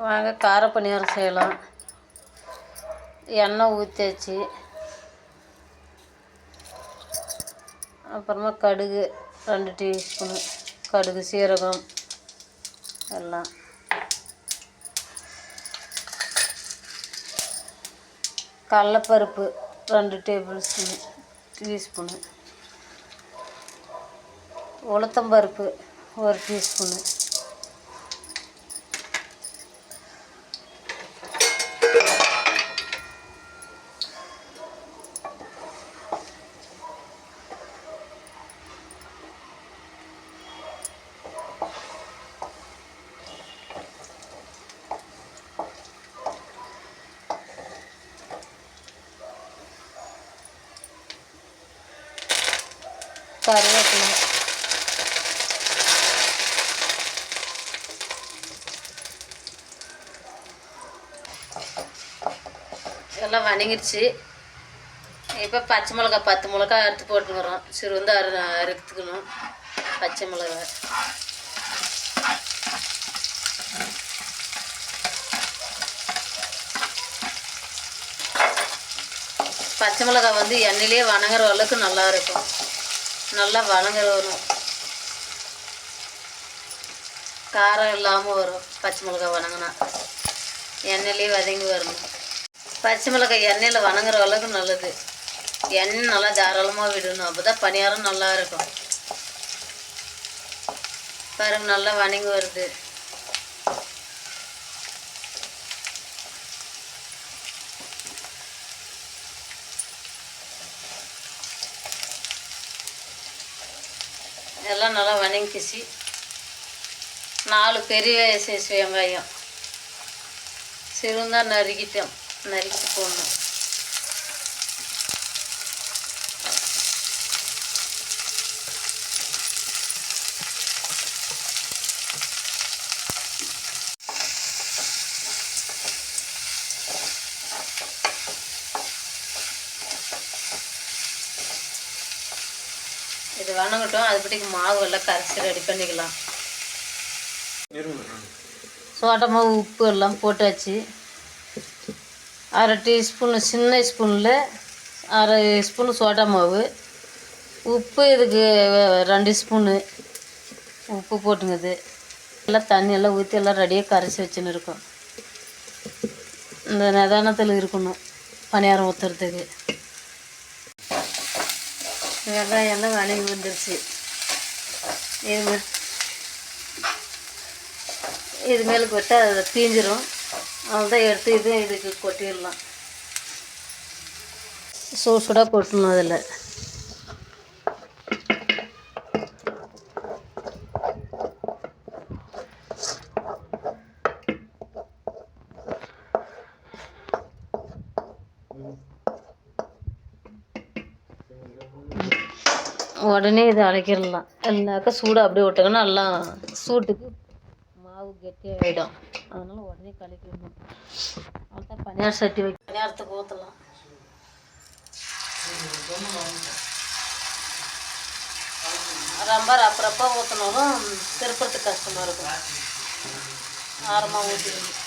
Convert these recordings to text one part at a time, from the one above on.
வாங்க கார பணியாரம் செய்யலாம். எண்ணெய் ஊற்றியாச்சு. அப்புறமா கடுகு 2 டீஸ்பூனு, கடுகு சீரகம் எல்லாம். கடலப்பருப்பு 2 டீஸ்பூனு, உளுத்தம்பருப்பு 1 டீஸ்பூனு, கருவேப்பிலை, எல்லாம் வணங்கிடுச்சு. இப்போ பச்சை மிளகா 10 மிளகா அறுத்து போட்டுக்கிறோம். சிறுந்து அறுத்துக்கணும். பச்சை மிளகா பச்சை மிளகா வந்து எண்ணெயிலே வணங்குற அளவுக்கு நல்லா இருக்கும். நல்லா வணங்குற வரும், காரம் இல்லாமல் வரும். பச்சை மிளகா வணங்கினா எண்ணெயிலே வதங்கி வரணும். பச்சை மிளகாய் எண்ணெயில் வணங்குற அளவுக்கு நல்லது. எண்ணெய் நல்லா தாராளமாக விடணும். அப்போ தான் பணியாரம் நல்லா இருக்கும். பாருங்க, நல்லா வணங்கி வருது. எல்லாம் நல்லா வணங்கிச்சு. 4 பெரிய சைஸ் வெங்காயம் சிறுந்தான் நறுக்கிட்டு போடணும். இது வணங்கட்டும். அதுபடிக்கு மாவு எல்லாம் கரைச்சி ரெடி பண்ணிக்கலாம். சோடா மாவு உப்பு எல்லாம் போட்டாச்சு. 1/2 டீஸ்பூனு சின்ன ஸ்பூனில் 1/2 ஸ்பூனு சோடா மாவு, உப்பு இதுக்கு 2 ஸ்பூனு உப்பு போட்டுங்குது. எல்லாம் தண்ணியெல்லாம் ஊற்றி எல்லாம் ரெடியாக கரைச்சி வச்சுன்னு இருக்கோம். இந்த நிதானத்தில் இருக்கணும் பணியாரம் ஊற்றுறதுக்கு. வெங்காயம் எல்லாம் வணங்கி வந்துடுச்சு. இது மேலுக்கு விட்டால் அதை தீஞ்சிரும். அவ்வளோதான், எடுத்து இதுக்கு கொட்டிடலாம். சூடாக கொட்டணும். அதில் உடனே இதை அரைக்கிடலாம். இல்லைனாக்கா சூடாக அப்படியே விட்டாங்கன்னா எல்லாம் சூட்டுக்கு மாவு கெட்டியாகிடும். அதனால் உடனே கலக்கிடணும். அவ்வளோதான், பணியார சட்டி பணியாரத்துக்கு ஊற்றலாம். ரொம்ப ரப்பரப்பா ஊற்றினாலும் திருப்பறதுக்கு கஷ்டமாக இருக்கும். ஆரமாக ஊற்றிடணும்.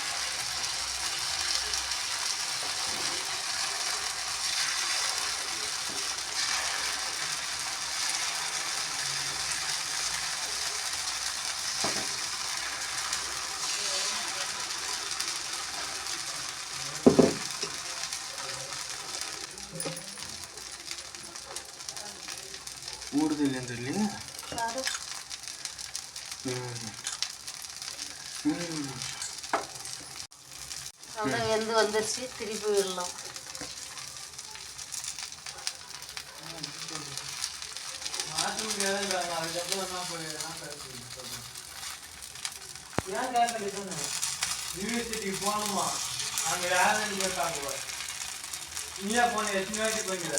அதான் வெந்து வந்துருச்சு. திருப்பி விடலாம். யூனிவர்சிட்டி போகணுமா? அங்கே யாரும் கேட்டாங்க. நீயா போன எத்தனை வாட்டி போய்க்கிற?